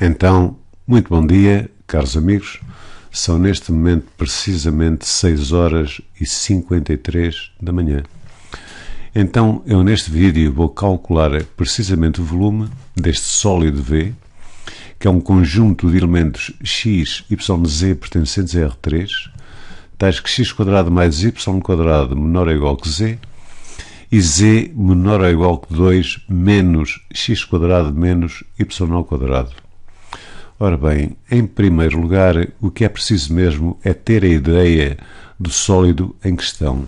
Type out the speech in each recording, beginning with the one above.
Então, muito bom dia, caros amigos. São neste momento precisamente 6 horas e 53 da manhã. Então, eu neste vídeo vou calcular precisamente o volume deste sólido V, que é um conjunto de elementos x, y, z pertencentes a R3, tais que x² mais y² menor ou igual que z, e z menor ou igual que 2 menos x² menos y². Ora bem, em primeiro lugar, o que é preciso mesmo é ter a ideia do sólido em questão.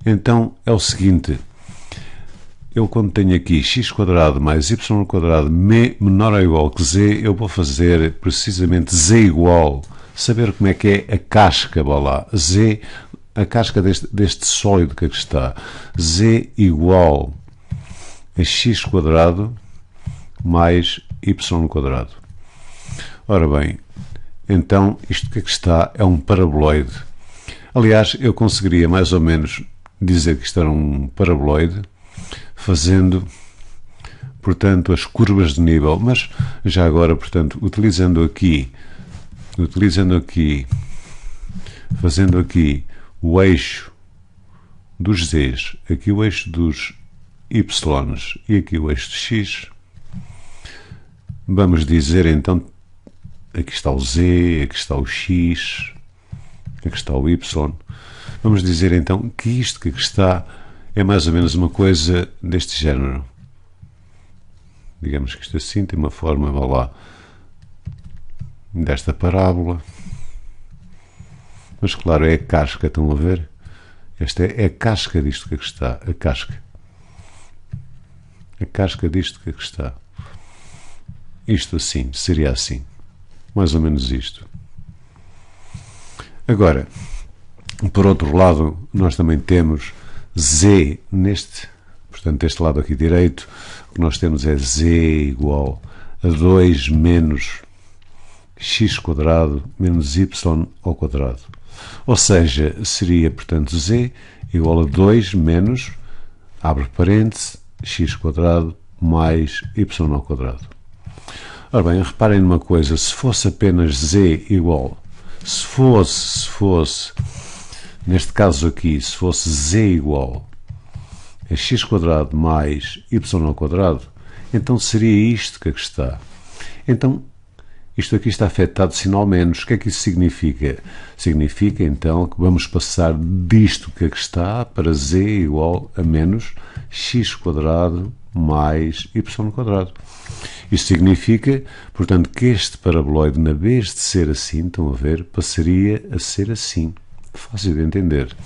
Então, é o seguinte, eu quando tenho aqui x² mais y² menor ou igual que z, eu vou fazer precisamente z igual, saber como é que é a casca, vá lá, z, a casca deste sólido que aqui está, z igual a x² mais y². Ora bem, então isto que aqui está é um paraboloide. Aliás, eu conseguiria mais ou menos dizer que isto era um paraboloide fazendo, portanto, as curvas de nível, mas já agora, portanto, utilizando aqui, fazendo aqui o eixo dos z's, aqui o eixo dos y's e aqui o eixo de x, vamos dizer então, aqui está o z, aqui está o x, aqui está o y. Vamos dizer então que isto que aqui está é mais ou menos uma coisa deste género. Digamos que isto assim tem uma forma, vá lá, desta parábola. Mas claro, é a casca, estão a ver? Esta é a casca disto que aqui está, a casca. A casca disto que aqui está. Isto assim, seria assim. Mais ou menos isto. Agora, por outro lado, nós também temos z neste, portanto, deste lado aqui direito, o que nós temos é z igual a 2 menos x² menos y². Ou seja, seria, portanto, z igual a 2 menos, abre parênteses, x² mais y². Ora bem, reparem numa coisa, se fosse apenas z igual, se fosse, neste caso aqui, se fosse z igual a x² mais y², então seria isto que aqui está. Então, isto aqui está afetado de sinal menos. O que é que isso significa? Significa, então, que vamos passar disto que aqui está para z igual a menos x² mais y². Isto significa, portanto, que este paraboloide, na vez de ser assim, estão a ver, passaria a ser assim. Fácil de entender.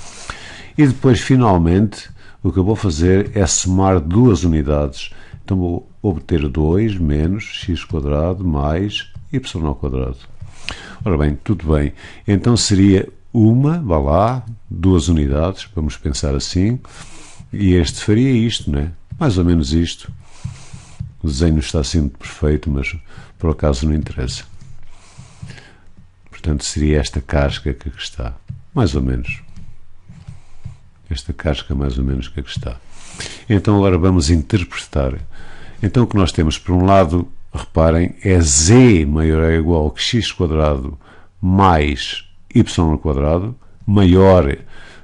E depois, finalmente, o que eu vou fazer é somar duas unidades. Então vou obter 2 menos x² mais y². Ora bem, tudo bem. Então seria uma, vá lá, duas unidades, vamos pensar assim, e este faria isto, não é? Mais ou menos isto. O desenho está sempre perfeito, mas por acaso não interessa. Portanto, seria esta casca que aqui está. Mais ou menos. Esta casca mais ou menos que aqui está. Então agora vamos interpretar. Então o que nós temos, por um lado, reparem, é z maior ou igual que x² mais y², maior.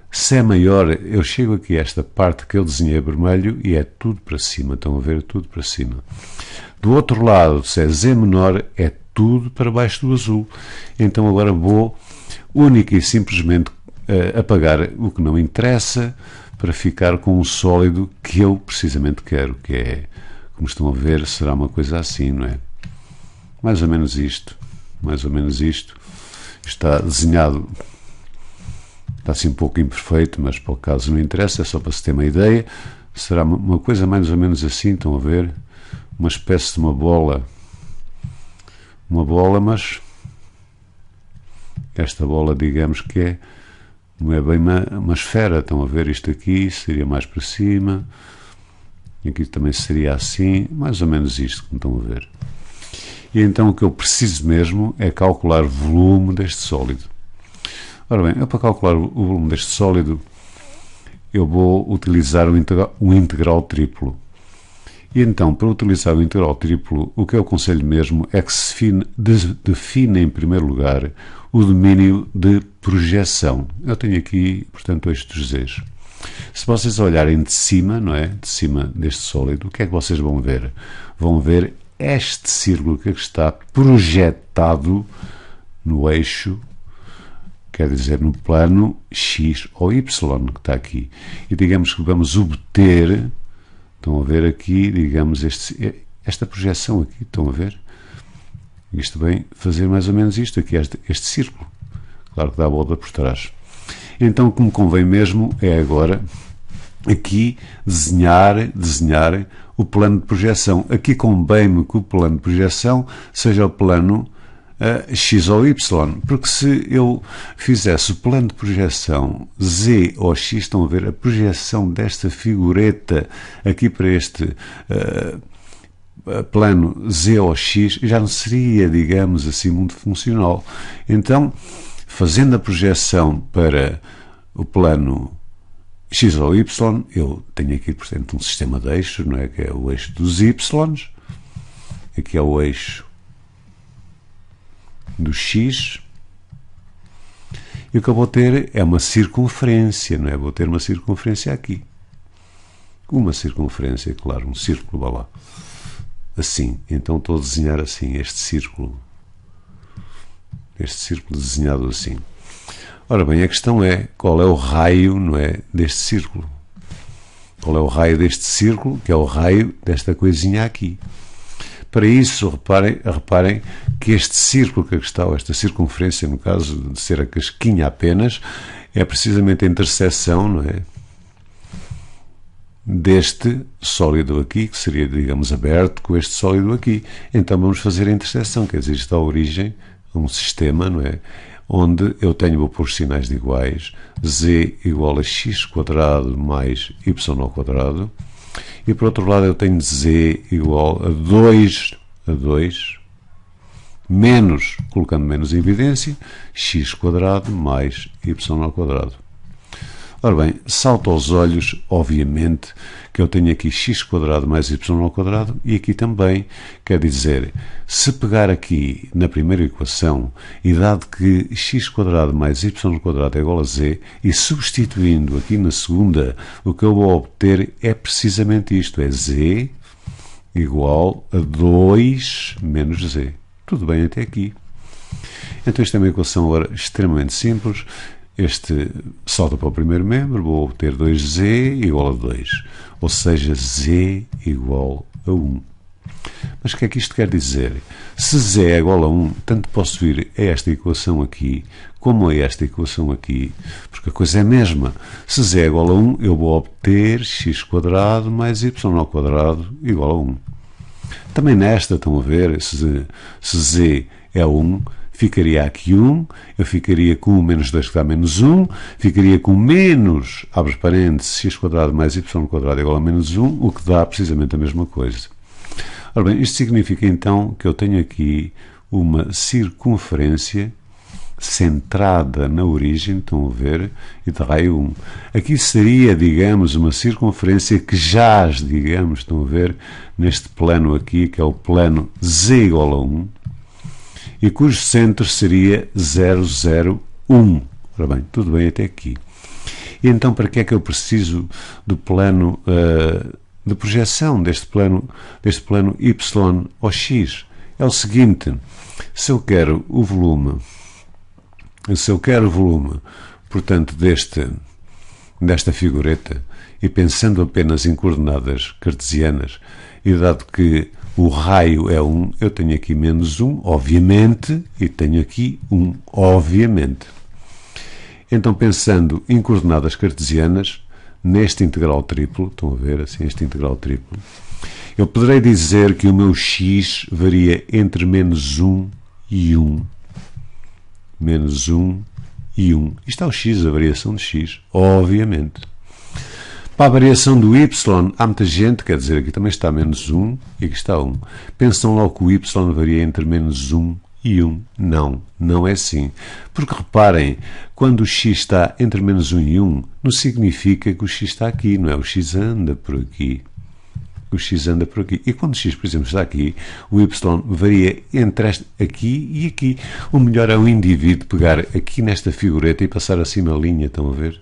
Se é maior, eu chego aqui a esta parte que eu desenhei vermelho e é tudo para cima. Estão a ver? Tudo para cima. Do outro lado, se é z menor, é tudo para baixo do azul. Então agora vou única e simplesmente apagar o que não interessa para ficar com um sólido que eu precisamente quero, que é, como estão a ver, será uma coisa assim, não é? Mais ou menos isto. Mais ou menos isto. Está desenhado. Está assim um pouco imperfeito, mas por acaso não interessa, é só para se ter uma ideia. Será uma coisa mais ou menos assim, estão a ver? Uma espécie de uma bola, mas esta bola, digamos que não é bem uma esfera, estão a ver? Isto aqui seria mais para cima, e aqui também seria assim, mais ou menos isto, como estão a ver. E então o que eu preciso mesmo é calcular o volume deste sólido. Ora bem, eu para calcular o volume deste sólido, eu vou utilizar o integral triplo. E então, para utilizar o integral triplo, o que eu aconselho mesmo é que se define em primeiro lugar o domínio de projeção. Eu tenho aqui, portanto, estes z's. Se vocês olharem de cima, não é? De cima deste sólido, o que é que vocês vão ver? Vão ver este círculo que está projetado no eixo, quer dizer, no plano X ou Y, que está aqui. E digamos que vamos obter, estão a ver aqui, digamos, esta projeção aqui, estão a ver? Isto vem fazer mais ou menos isto aqui, este círculo. Claro que dá a volta por trás. Então, como convém mesmo, é agora aqui desenhar o plano de projeção. Aqui convém-me que o plano de projeção seja o plano X ou Y, porque se eu fizesse o plano de projeção Z ou X, estão a ver a projeção desta figureta aqui para este plano Z ou X, já não seria, digamos assim, muito funcional. Então, fazendo a projeção para o plano X ou Y, eu tenho aqui, portanto, um sistema de eixos, não é? Que é o eixo dos Y, aqui é o eixo do X, e o que eu vou ter é uma circunferência, não é? Vou ter uma circunferência aqui. Uma circunferência, claro, um círculo, vá lá. Assim, então estou a desenhar assim este círculo desenhado assim. Ora bem, a questão é qual é o raio, não é, deste círculo. Qual é o raio deste círculo, que é o raio desta coisinha aqui. Para isso, reparem que este círculo que aqui está, ou esta circunferência, no caso de ser a casquinha apenas, é precisamente a interseção, não é, deste sólido aqui, que seria, digamos, aberto com este sólido aqui. Então vamos fazer a interseção, quer dizer, isto dá origem a um sistema, não é, onde eu vou pôr sinais de iguais, z igual a x² mais y ao quadrado, e por outro lado eu tenho z igual a 2 menos, colocando menos em evidência, x² mais y ao quadrado. Ora bem, salta aos olhos, obviamente, que eu tenho aqui x² mais y ao quadrado e aqui também, quer dizer, se pegar aqui na primeira equação e dado que x² mais y ao quadrado é igual a z e substituindo aqui na segunda, o que eu vou obter é precisamente isto, é z igual a 2 menos z. Tudo bem até aqui. Então isto é uma equação agora extremamente simples. Este salta para o primeiro membro, vou obter 2z igual a 2, ou seja, z igual a 1. Mas o que é que isto quer dizer? Se z é igual a 1, tanto posso vir a esta equação aqui, como a esta equação aqui, porque a coisa é a mesma. Se z é igual a 1, eu vou obter x² mais y ao quadrado igual a 1. Também nesta, estão a ver, se z é 1, ficaria aqui 1, eu ficaria com 1 menos 2 que dá menos 1, ficaria com menos, abre parênteses, x² mais y² igual a menos 1, o que dá precisamente a mesma coisa. Ora bem, isto significa então que eu tenho aqui uma circunferência centrada na origem, estão a ver, e de raio 1. Aqui seria, digamos, uma circunferência que jaz, digamos, estão a ver, neste plano aqui, que é o plano z igual a 1, e cujo centro seria 0, 0, 1. Ora bem, tudo bem até aqui. E então, para que é que eu preciso do plano de projeção deste plano y ou x? É o seguinte, se eu quero o volume, portanto, desta figureta, e pensando apenas em coordenadas cartesianas, e dado que o raio é 1, eu tenho aqui menos 1, obviamente, e tenho aqui 1, obviamente. Então, pensando em coordenadas cartesianas, neste integral triplo, estão a ver, assim, este integral triplo, eu poderei dizer que o meu x varia entre menos 1 e 1. Menos 1 e 1. Isto é o x, a variação de x, obviamente. Para a variação do y, há muita gente, quer dizer, aqui também está menos 1 e aqui está 1. Pensam logo que o y varia entre menos 1 e 1. Não, não é assim. Porque reparem, quando o x está entre menos 1 e 1, não significa que o x está aqui, não é? O x anda por aqui. O o x anda por aqui. E quando o x, por exemplo, está aqui, o y varia entre aqui e aqui. O melhor é o indivíduo pegar aqui nesta figureta e passar acima a linha, estão a ver?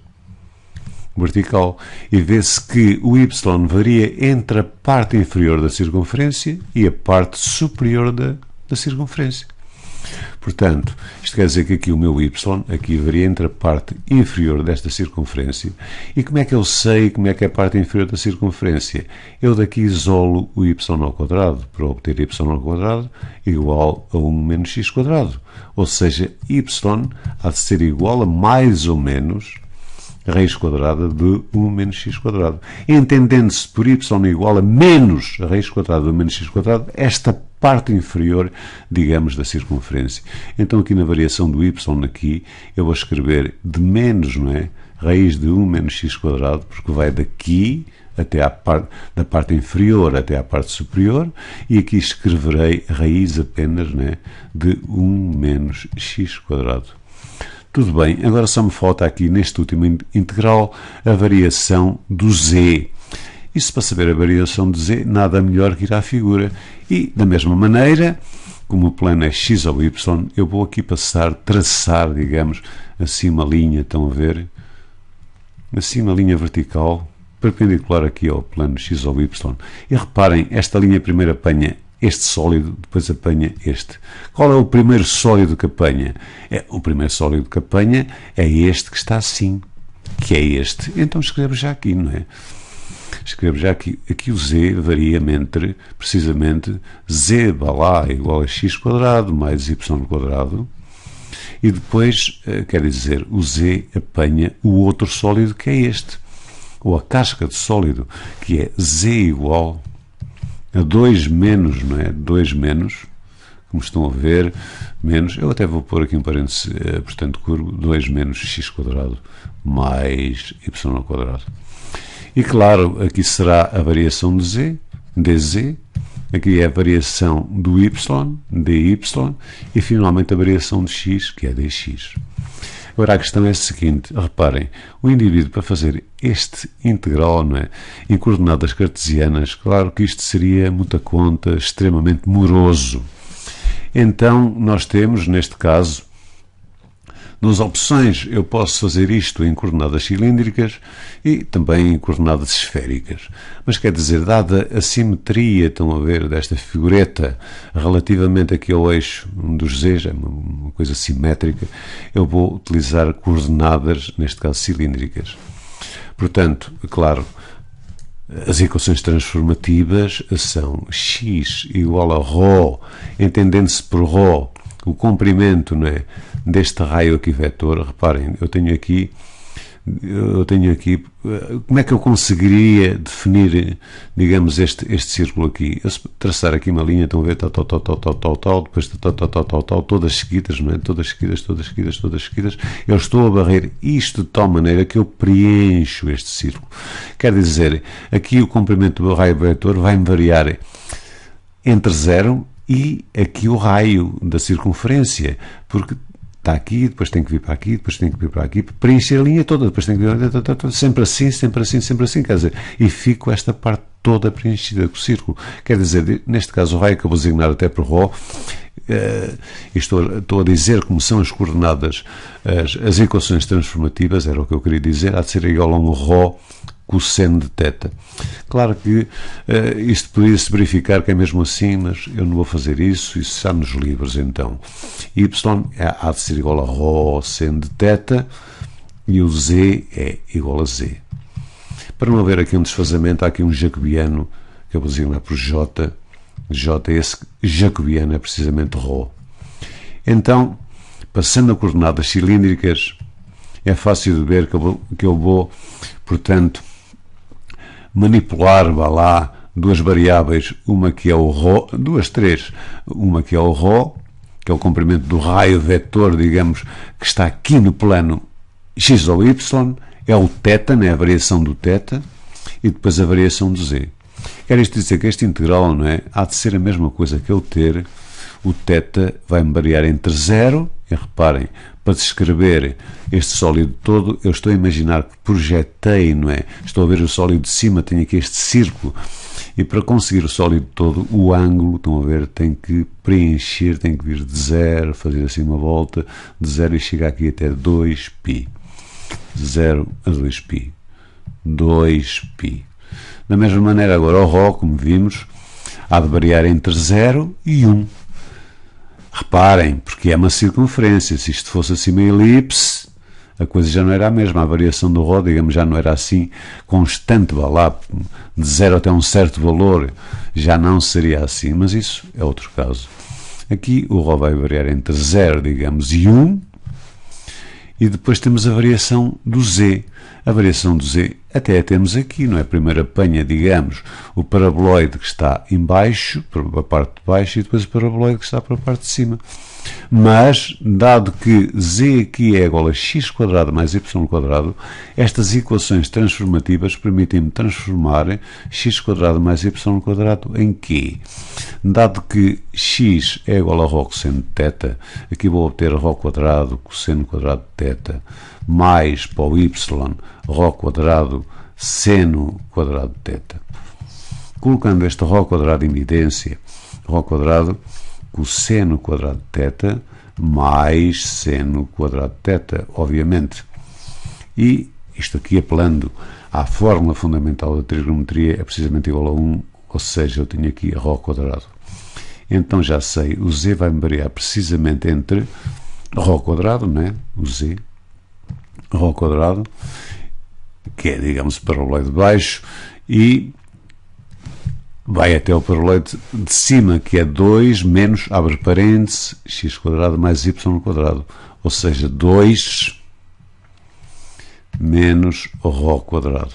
Vertical. E vê-se que o y varia entre a parte inferior da circunferência e a parte superior da circunferência. Portanto, isto quer dizer que aqui o meu y aqui varia entre a parte inferior desta circunferência. E como é que eu sei como é que é a parte inferior da circunferência? Eu daqui isolo o y ao quadrado para obter y ao quadrado igual a 1 menos x quadrado. Ou seja, y há de ser igual a mais ou menos a raiz quadrada de 1 menos x quadrado. Entendendo-se por y igual a menos a raiz quadrada de 1 menos x quadrado, esta parte inferior, digamos, da circunferência. Então, aqui na variação do y, aqui, eu vou escrever de menos, não é? Raiz de 1 menos x quadrado, porque vai daqui até da parte inferior até à parte superior, e aqui escreverei raiz apenas, não é? De 1 menos x quadrado. Tudo bem, agora só me falta aqui, neste último integral, a variação do z. Isso, para saber a variação de z, nada melhor que ir à figura. E, da mesma maneira, como o plano é x ou y, eu vou aqui traçar, digamos, assim uma linha, estão a ver? Assim uma linha vertical, perpendicular aqui ao plano x ou y. E reparem, esta linha primeiro apanha este sólido, depois apanha este. Qual é o primeiro sólido que apanha? O primeiro sólido que apanha é este que está assim, que é este. Então escrevo já aqui, não é? Escrevo já aqui. Aqui o z varia entre, precisamente, z lá igual a x quadrado mais y quadrado. E depois, quer dizer, o z apanha o outro sólido que é este. Ou a casca de sólido, que é z igual a 2 menos, não é? 2 menos, como estão a ver, menos, eu até vou pôr aqui um parênteses, portanto, curvo, 2 menos x quadrado mais y ao quadrado. E claro, aqui será a variação de z, dz, aqui é a variação do y, dy, e finalmente a variação de x, que é dx. Agora a questão é a seguinte, reparem, o indivíduo para fazer este integral, não é, em coordenadas cartesianas, claro que isto seria muita conta, extremamente moroso. Então nós temos, neste caso, nas opções eu posso fazer isto em coordenadas cilíndricas e também em coordenadas esféricas. Mas quer dizer, dada a simetria, estão a ver, desta figureta relativamente aqui ao eixo dos z's, é uma coisa simétrica, eu vou utilizar coordenadas, neste caso cilíndricas. Portanto, claro, as equações transformativas são x igual a ρ, entendendo-se por ρ o comprimento, não é, deste raio aqui vetor. Reparem, eu tenho aqui, como é que eu conseguiria definir, digamos, este círculo aqui? Eu traçar aqui uma linha, estão a ver, tal, depois tal, todas seguidas, não é? Todas seguidas, eu estou a varrer isto de tal maneira que eu preencho este círculo. Quer dizer, aqui o comprimento do raio vetor vai-me variar entre 0 e aqui o raio da circunferência, porque está aqui, depois tem que vir para aqui, depois tem que vir para aqui, para preencher a linha toda, depois tem que vir sempre assim, quer dizer, e fico esta parte toda preenchida com o círculo. Quer dizer, neste caso o raio que eu vou designar até por ρ, estou a dizer como são as coordenadas, as equações transformativas, era o que eu queria dizer, há de ser igual a um ρ cosseno de θ. Claro que isto podia-se verificar que é mesmo assim, mas eu não vou fazer isso está nos livros. Então, y há de ser igual a ρ seno de θ e o z é igual a z. Para não haver aqui um desfazamento, há aqui um jacobiano que eu vou designar por j. Esse jacobiano é precisamente ρ. Então, passando a coordenadas cilíndricas, é fácil de ver que eu vou, portanto, manipular, duas variáveis, uma que é o ρ, uma que é o ρ, que é o comprimento do raio vetor, digamos, que está aqui no plano x ou y, é o θ, né, a variação do θ, e depois a variação do z. Quer isto dizer que este integral, não é, há de ser a mesma coisa que eu ter, o θ vai-me variar entre 0, e reparem, para descrever este sólido todo, eu estou a imaginar que projetei, não é? Estou a ver o sólido de cima, tenho aqui este círculo, E para conseguir o sólido todo, o ângulo, estão a ver, tem que preencher, tem que vir de 0, fazer assim uma volta de 0 e chegar aqui até 2π. 0 a 2π. 2π. Da mesma maneira, agora o ρ, como vimos, há de variar entre 0 e 1. Reparem, porque é uma circunferência. Se isto fosse assim uma elipse, a coisa já não era a mesma. A variação do ρ, digamos, já não era assim constante, vá lá, de 0 até um certo valor, já não seria assim. Mas isso é outro caso. Aqui o ρ vai variar entre 0, digamos, e 1. E depois temos a variação do z. A variação do z até a temos aqui, não é? Primeiro apanha, digamos, o paraboloide que está em baixo, para a parte de baixo, e depois o paraboloide que está para a parte de cima. Mas, dado que z aqui é igual a x² mais y², estas equações transformativas permitem-me transformar x² mais y² em quê? Dado que x é igual a ρ cosseno de θ, aqui vou obter ρ² cosseno quadrado de θ, mais para o y, ρ² seno quadrado de θ. Colocando este ρ² em evidência, ρ² cosseno quadrado de θ mais seno quadrado de θ, obviamente. E isto aqui, apelando à fórmula fundamental da trigonometria, é precisamente igual a 1, ou seja, eu tenho aqui ρ². Então já sei, o z vai-me variar precisamente entre ρ², não é? O z, ρ², que é, digamos, o paraboloide de baixo, e vai até o paraboloide de cima, que é 2 menos, abre parênteses, x² mais y², ou seja, 2 menos ρ².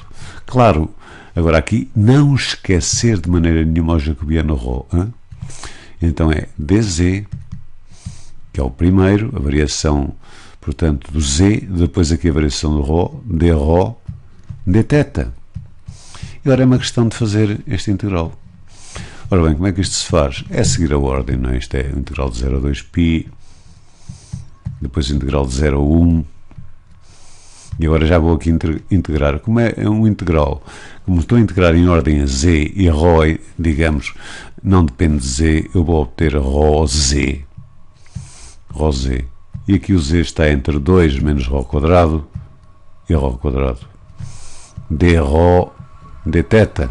Claro, agora aqui, não esquecer de maneira nenhuma o jacobiano ρ. Hein? Então é dz, que é o primeiro, a variação, portanto, do z, depois aqui a variação do ρ, dρ, dθ. E agora é uma questão de fazer este integral. Ora bem, como é que isto se faz? É seguir a ordem, não é? Isto é o integral de 0 a 2π, depois o integral de 0 a 1, e agora já vou aqui integrar. Como é um integral, como estou a integrar em ordem a z, e ρ, digamos, não depende de z, eu vou obter ρz. ρz. E aqui o z está entre 2 menos ρ² e ρ². dρ dθ.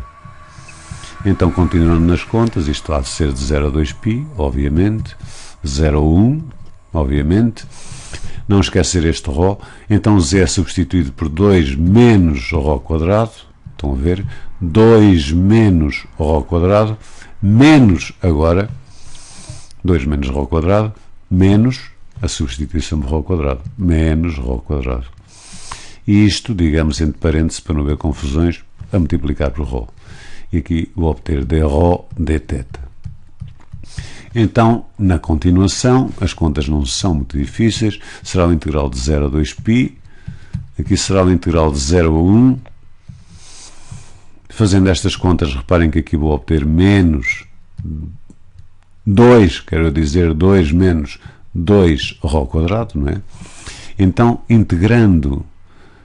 Então, continuando nas contas, isto há de ser de 0 a 2π, obviamente, 0 a 1, obviamente. Não esquecer este ρ, então z é substituído por 2 menos ρ², estão a ver? 2 menos ρ², menos agora, 2 menos ρ², menos a substituição de ρ², menos ρ². E isto, digamos, entre parênteses, para não haver confusões, a multiplicar por ρ. E aqui vou obter dρ dθ. Então, na continuação, as contas não são muito difíceis, será o integral de 0 a 2π, aqui será o integral de 0 a 1. Fazendo estas contas, reparem que aqui vou obter menos 2, quero dizer 2 menos 2ρ², não é? Então, integrando,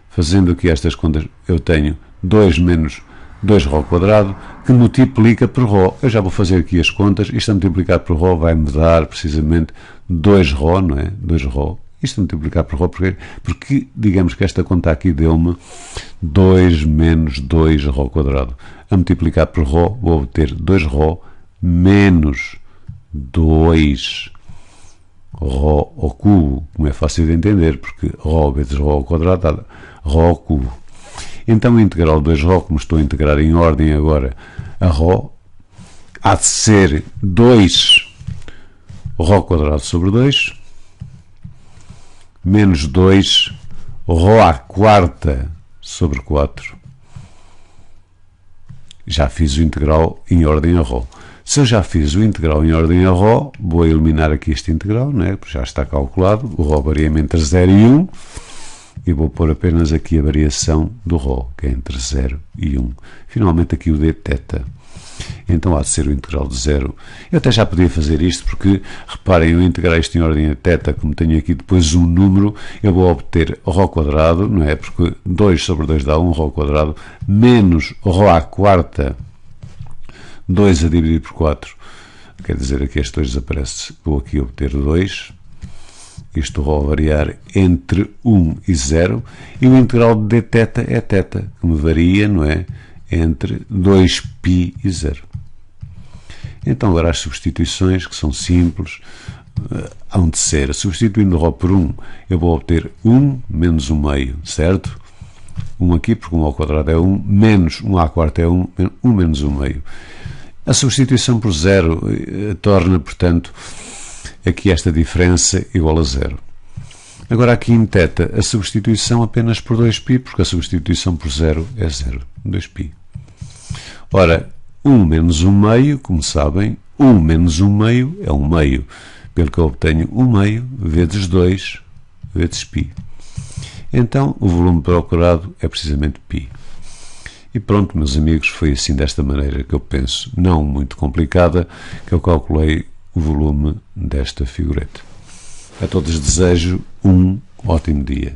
fazendo aqui estas contas, eu tenho 2 menos 2ρ², que multiplica por ρ. Eu já vou fazer aqui as contas. Isto a multiplicar por ρ vai-me dar precisamente 2ρ, não é? 2ρ. Isto a multiplicar por ρ, porque digamos que esta conta aqui deu-me 2 menos 2ρ². A multiplicar por ρ vou obter 2ρ menos 2ρ ao cubo, como é fácil de entender, porque ρ vezes ρ ao quadrado dá ρ ao cubo. Então, o integral de 2ρ, como estou a integrar em ordem agora a ρ, há de ser 2ρ² sobre 2 menos 2ρ² sobre 4. Já fiz o integral em ordem a ρ. Se eu já fiz o integral em ordem a ρ, vou eliminar aqui este integral, não é? Porque já está calculado. O ρ varia entre 0 e 1. E vou pôr apenas aqui a variação do ρ, que é entre 0 e 1. Finalmente aqui o dθ. Então há de ser o integral de 0. Eu até já podia fazer isto, porque, reparem, eu integrar isto em ordem a θ, como tenho aqui depois um número, eu vou obter ρ², não é? Porque 2 sobre 2 dá 1ρ², menos ρ² 2 a dividir por 4, quer dizer, aqui este 2 desaparece, vou aqui obter 2, isto vai variar entre 1 e 0, e o integral de dθ é θ, que me varia, não é, entre 2π e 0. Então agora as substituições, que são simples, hão de ser, substituindo ρ por 1, eu vou obter 1 menos 1 meio, certo? 1 aqui, porque 1 ao quadrado é 1, menos 1 à quarta é 1, 1 menos 1 meio. A substituição por 0 torna, portanto, aqui esta diferença igual a 0. Agora aqui em θ, a substituição apenas por 2π, porque a substituição por 0 é 0, 2π. Ora, 1 menos 1 meio, como sabem, 1 menos 1 meio é 1 meio, pelo que eu obtenho 1 meio vezes 2 vezes π. Então, o volume procurado é precisamente π. E pronto, meus amigos, foi assim desta maneira que eu penso, não muito complicada, que eu calculei o volume desta figureta. A todos desejo um ótimo dia.